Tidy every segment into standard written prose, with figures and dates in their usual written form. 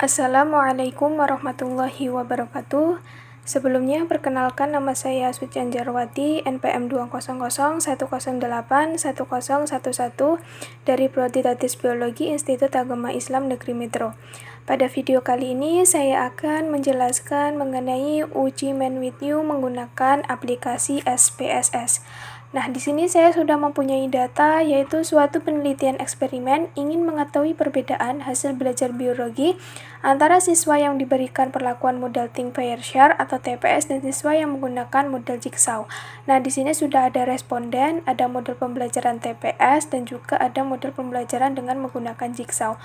Assalamualaikum warahmatullahi wabarakatuh. Sebelumnya, perkenalkan nama saya Suci Anjarwati, NPM 20010081011 dari Prodi Tadis Biologi Institut Agama Islam Negeri Metro. Pada video kali ini, saya akan menjelaskan mengenai uji Main with You menggunakan aplikasi SPSS. Nah, di sini saya sudah mempunyai data, yaitu suatu penelitian eksperimen ingin mengetahui perbedaan hasil belajar biologi antara siswa yang diberikan perlakuan model Think Fair Share atau TPS dan siswa yang menggunakan model Jigsaw. Nah, di sini sudah ada responden, ada model pembelajaran TPS, dan juga ada model pembelajaran dengan menggunakan Jigsaw.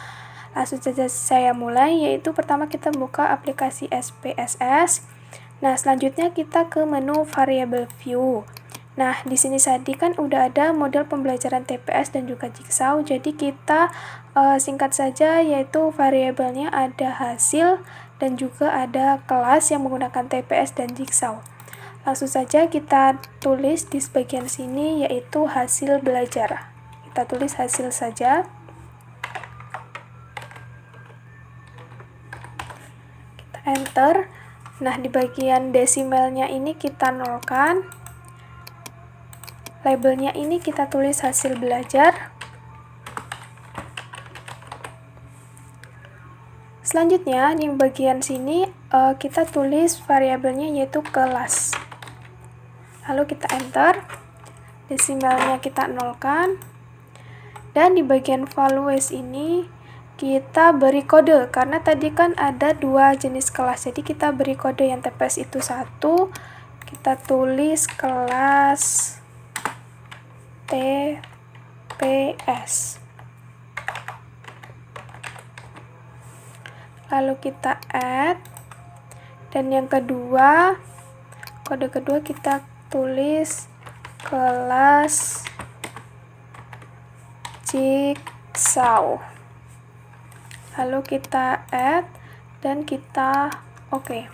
Langsung saja saya mulai, yaitu pertama kita buka aplikasi SPSS. Nah, selanjutnya kita ke menu Variable View. Nah, di sini tadi kan udah ada model pembelajaran TPS dan juga Jigsaw, jadi kita singkat saja, yaitu variabelnya ada hasil dan juga ada kelas yang menggunakan TPS dan Jigsaw. Langsung saja kita tulis di bagian sini, yaitu hasil belajar. Kita tulis hasil saja. Kita enter. Nah, di bagian desimalnya ini kita nolkan. Labelnya ini kita tulis hasil belajar. Selanjutnya, yang bagian sini kita tulis variabelnya yaitu kelas. Lalu kita enter. Desimalnya kita nolkan. Dan di bagian values ini kita beri kode, karena tadi kan ada dua jenis kelas. Jadi kita beri kode yang TPS itu 1. Kita tulis kelas TPS. Lalu kita add, dan yang kedua, kode kedua kita tulis kelas Jigsaw. Lalu kita add dan kita oke.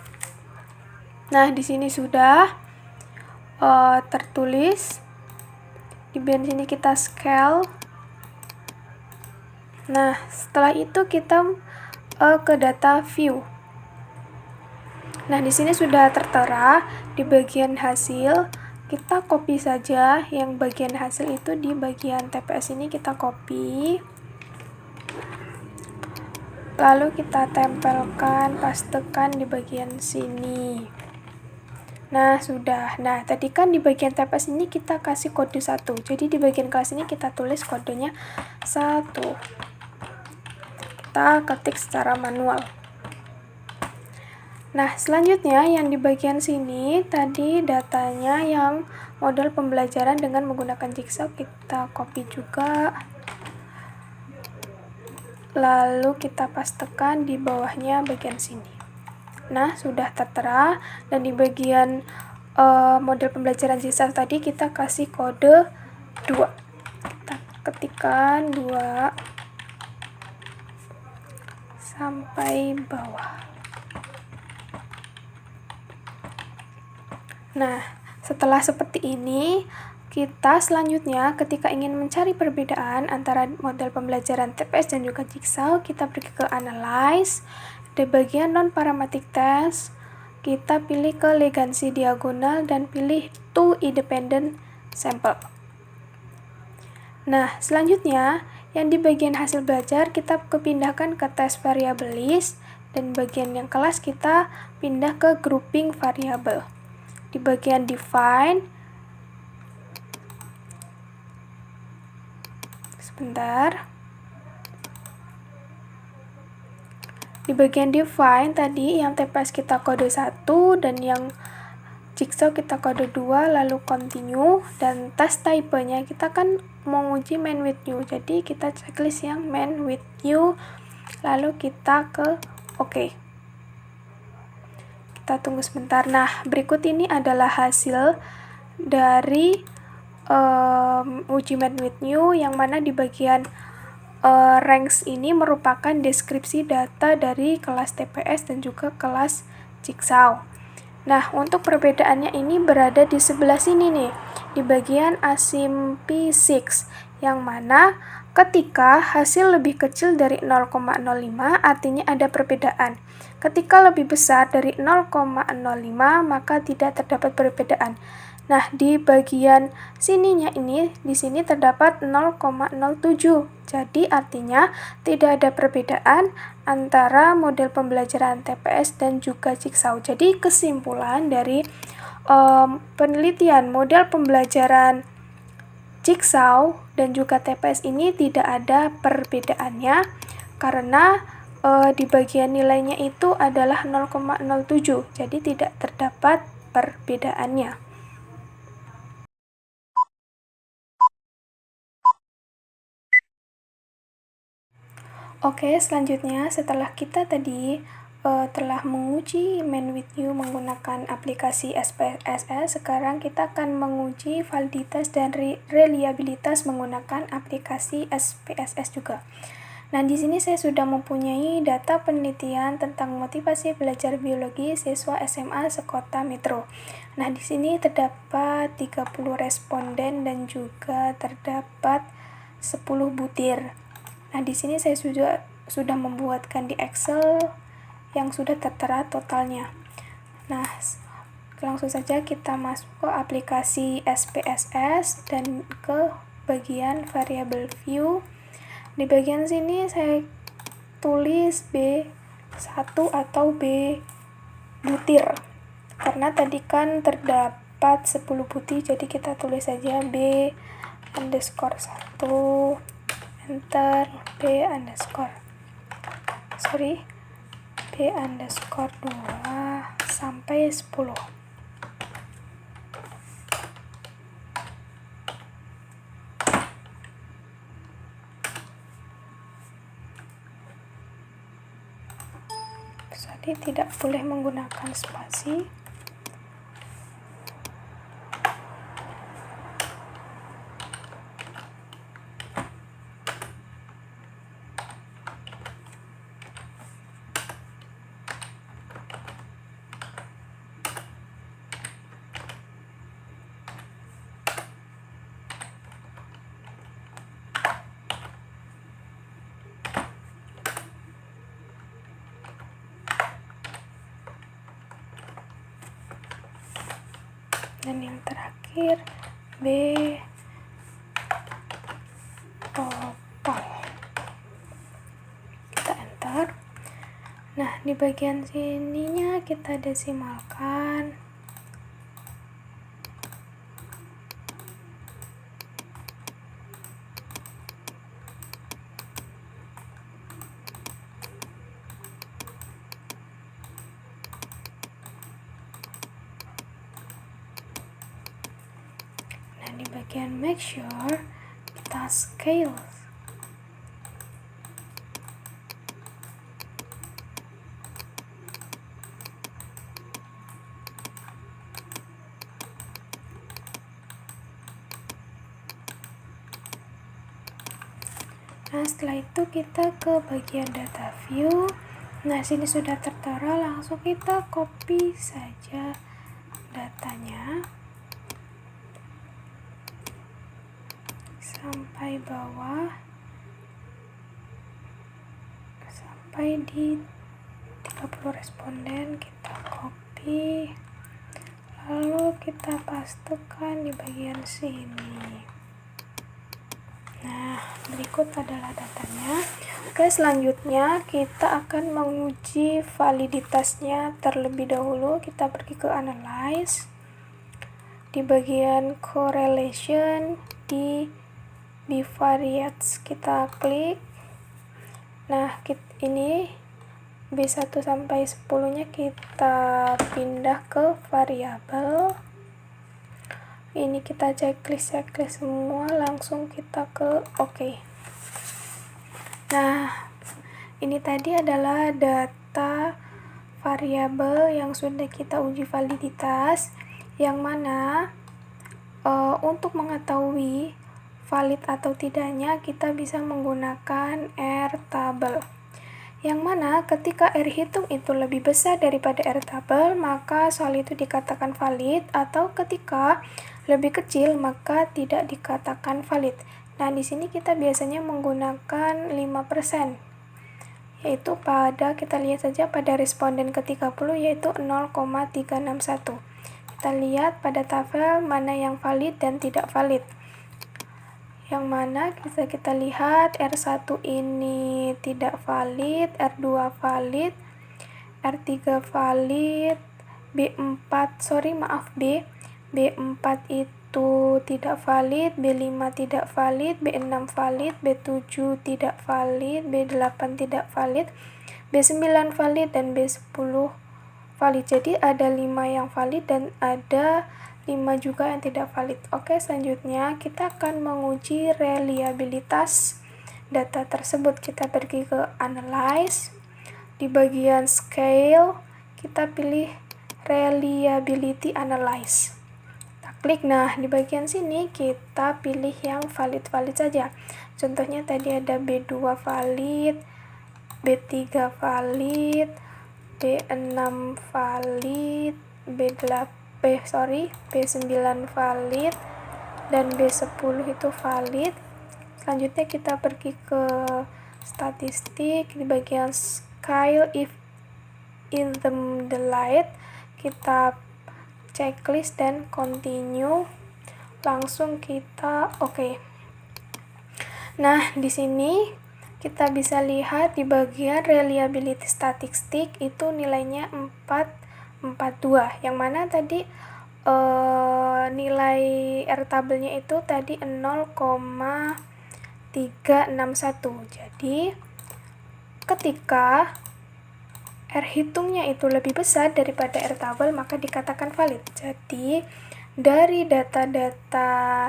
Nah, di sini sudah tertulis. Di bagian sini kita scale. Nah, setelah itu kita ke data view. Nah, di sini sudah tertera di bagian hasil. Kita copy saja yang bagian hasil itu di bagian TPS ini kita copy. Lalu kita tempelkan, pastekan di bagian sini. Nah, sudah. Nah, tadi kan di bagian TPS ini kita kasih kode 1. Jadi di bagian kelas ini kita tulis kodenya 1. Kita ketik secara manual. Nah, selanjutnya yang di bagian sini tadi datanya yang model pembelajaran dengan menggunakan Jigsaw kita copy juga. Lalu kita pastekan di bawahnya bagian sini. Nah, sudah tertera, dan di bagian model pembelajaran Jigsaw tadi kita kasih kode 2. Kita ketikkan 2 sampai bawah. Nah, setelah seperti ini, kita selanjutnya ketika ingin mencari perbedaan antara model pembelajaran TPS dan juga Jigsaw, kita pergi ke Analyze. Di bagian non-parametric test, kita pilih ke legancy diagonal dan pilih two independent sample. Nah, selanjutnya yang di bagian hasil belajar kita kepindahkan ke test variable list, dan bagian yang kelas kita pindah ke grouping variable. Di bagian define, sebentar. Di bagian define tadi yang TPS kita kode 1 dan yang Jigsaw kita kode 2, lalu continue, dan tes type-nya kita kan mau uji Main with You. Jadi kita checklist yang Main with You, lalu kita ke oke. Kita tunggu sebentar. Nah, berikut ini adalah hasil dari uji Main with You, yang mana di bagian ranks ini merupakan deskripsi data dari kelas TPS dan juga kelas Jigsaw. Nah, untuk perbedaannya ini berada di sebelah sini nih, di bagian asim P6, yang mana Ketika hasil lebih kecil dari 0,05 artinya ada perbedaan. Ketika lebih besar dari 0,05 maka tidak terdapat perbedaan. Nah, di bagian sininya ini, di sini terdapat 0,07. Jadi artinya tidak ada perbedaan antara model pembelajaran TPS dan juga Jigsaw. Jadi kesimpulan dari penelitian model pembelajaran Jigsaw dan juga TPS ini tidak ada perbedaannya karena di bagian nilainya itu adalah 0,07, jadi tidak terdapat perbedaannya. Oke, selanjutnya setelah kita tadi telah menguji MainWithYou menggunakan aplikasi SPSS, sekarang kita akan menguji validitas dan reliabilitas menggunakan aplikasi SPSS juga. Nah, di sini saya sudah mempunyai data penelitian tentang motivasi belajar biologi siswa SMA sekota Metro. Nah, di sini terdapat 30 responden dan juga terdapat 10 butir. Nah, di sini saya sudah membuatkan di Excel yang sudah tertera totalnya. Nah, langsung saja kita masuk ke aplikasi SPSS dan ke bagian variable view. Di bagian sini saya tulis B1 atau B butir. Karena tadi kan terdapat 10 butir, jadi kita tulis saja B_1, enter B_2 sampai 10. Jadi tidak boleh menggunakan spasi. Dan yang terakhir B total. Kita enter. Nah, di bagian sininya kita desimalkan. Di bagian make sure kita scale. Nah, setelah itu kita ke bagian data view. Nah, sini sudah tertera, langsung kita copy saja datanya sampai bawah, sampai di 30 responden kita copy, lalu kita pastekan di bagian sini. Nah, berikut adalah datanya. Oke, selanjutnya kita akan menguji validitasnya terlebih dahulu. Kita pergi ke analyze. Di bagian correlation di bivariates kita klik. Nah, ini B1 sampai 10-nya kita pindah ke variabel. Ini kita checklist semua, langsung kita ke OK. Nah, ini tadi adalah data variabel yang sudah kita uji validitas, yang mana untuk mengetahui valid atau tidaknya kita bisa menggunakan R-table, yang mana ketika R hitung itu lebih besar daripada R-table maka soal itu dikatakan valid, atau ketika lebih kecil maka tidak dikatakan valid. Nah, di sini kita biasanya menggunakan 5%, yaitu kita lihat saja pada responden ke-30 yaitu 0,361. Kita lihat pada tabel mana yang valid dan tidak valid. Yang mana bisa kita lihat R1 ini tidak valid, R2 valid, R3 valid, B4 itu tidak valid, B5 tidak valid, B6 valid, B7 tidak valid, B8 tidak valid, B9 valid, dan B10 valid. Jadi ada 5 yang valid dan ada 5 juga yang tidak valid. Oke, selanjutnya kita akan menguji reliabilitas data tersebut. Kita pergi ke Analyze. Di bagian Scale, kita pilih Reliability Analyze. Kita klik. Nah, di bagian sini kita pilih yang valid-valid saja. Contohnya tadi ada B2 valid, B3 valid, B6 valid, B9 valid, dan B10 itu valid. Selanjutnya kita pergi ke statistik. Di bagian Scale if in the light, kita checklist dan continue. Langsung kita oke. Nah, di sini kita bisa lihat di bagian reliability statistik itu nilainya 442, yang mana tadi nilai R tabelnya itu tadi 0,361. Jadi ketika R hitungnya itu lebih besar daripada R tabel, maka dikatakan valid. Jadi dari data-data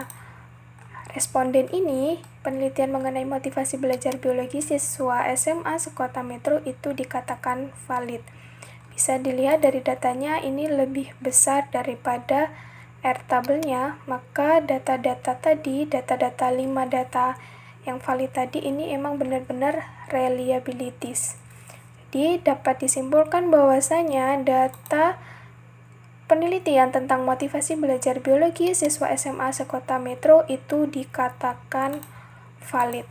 responden ini, penelitian mengenai motivasi belajar biologi siswa SMA sekota Metro itu dikatakan valid. Bisa dilihat dari datanya ini lebih besar daripada R tabelnya, maka data-data 5 data yang valid tadi ini emang benar-benar reliabilities. Jadi dapat disimpulkan bahwasanya data penelitian tentang motivasi belajar biologi siswa SMA sekota Metro itu dikatakan valid.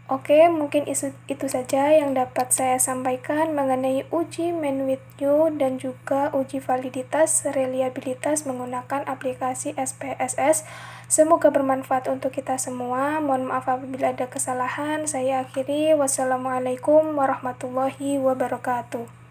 Oke, mungkin itu saja yang dapat saya sampaikan mengenai uji Man-With-You dan juga uji validitas reliabilitas menggunakan aplikasi SPSS. Semoga bermanfaat untuk kita semua. Mohon maaf apabila ada kesalahan. Saya akhiri. Wassalamualaikum warahmatullahi wabarakatuh.